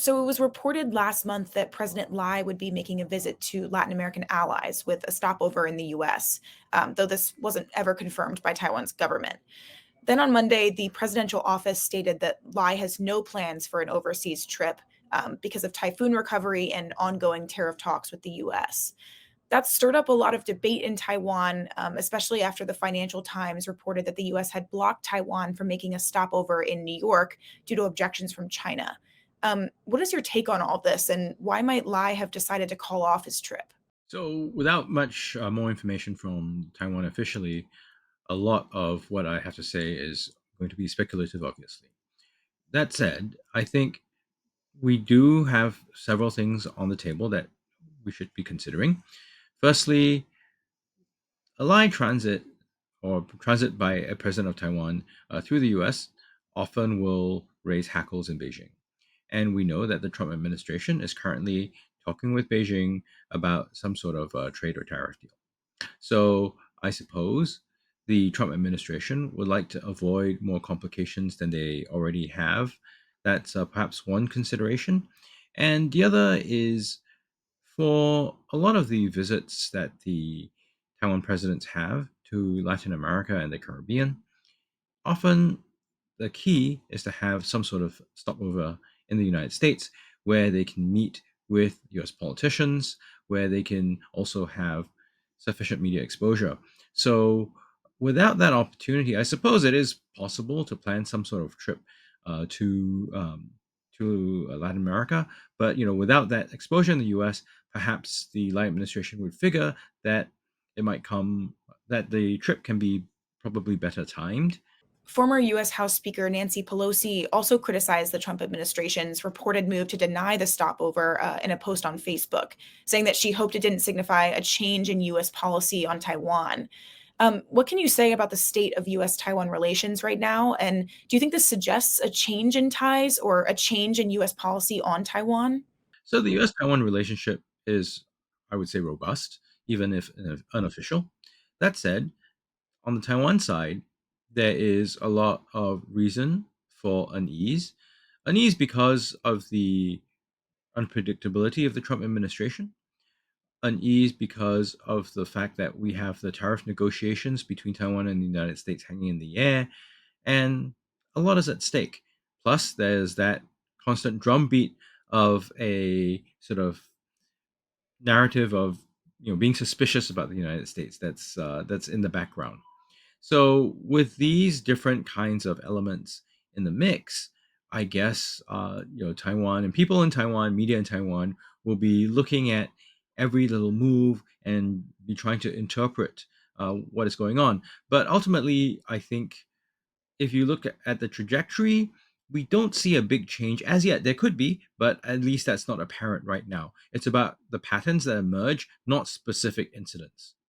So it was reported last month that President Lai would be making a visit to Latin American allies with a stopover in the US, though this wasn't ever confirmed by Taiwan's government. Then on Monday, the presidential office stated that Lai has no plans for an overseas trip because of typhoon recovery and ongoing tariff talks with the US. That stirred up a lot of debate in Taiwan, especially after the Financial Times reported that the US had blocked Taiwan from making a stopover in New York due to objections from China. What is your take on all this, and why might Lai have decided to call off his trip? So, without much more information from Taiwan officially, a lot of what I have to say is going to be speculative, obviously. That said, I think we do have several things on the table that we should be considering. Firstly, a line transit or transit by a president of Taiwan through the US often will raise hackles in Beijing. And we know that the Trump administration is currently talking with Beijing about some sort of trade or tariff deal. So I suppose the Trump administration would like to avoid more complications than they already have. That's perhaps one consideration. And the other is for a lot of the visits that the Taiwan presidents have to Latin America and the Caribbean, often the key is to have some sort of stopover in the United States where they can meet with US politicians, where they can also have sufficient media exposure. So, without that opportunity, I suppose it is possible to plan some sort of trip to Latin America. But without that exposure in the U.S., perhaps the Lai administration would figure that it might come that the trip can be probably better timed. Former US House Speaker Nancy Pelosi also criticized the Trump administration's reported move to deny the stopover in a post on Facebook, saying that she hoped it didn't signify a change in US policy on Taiwan. What can you say about the state of US Taiwan relations right now? And do you think this suggests a change in ties or a change in US policy on Taiwan? So the U.S. Taiwan relationship is, I would say, robust, even if unofficial. That said, on the Taiwan side, there is a lot of reason for unease. Unease because of the unpredictability of the Trump administration, unease because of the fact that we have the tariff negotiations between Taiwan and the United States hanging in the air, and a lot is at stake. Plus, there's that constant drumbeat of a sort of narrative of being suspicious about the United States that's in the background. So with these different kinds of elements in the mix, I guess Taiwan and people in Taiwan, media in Taiwan, will be looking at every little move and be trying to interpret what is going on. But ultimately, I think if you look at the trajectory, we don't see a big change as yet. There could be, but at least that's not apparent right now. It's about the patterns that emerge, not specific incidents.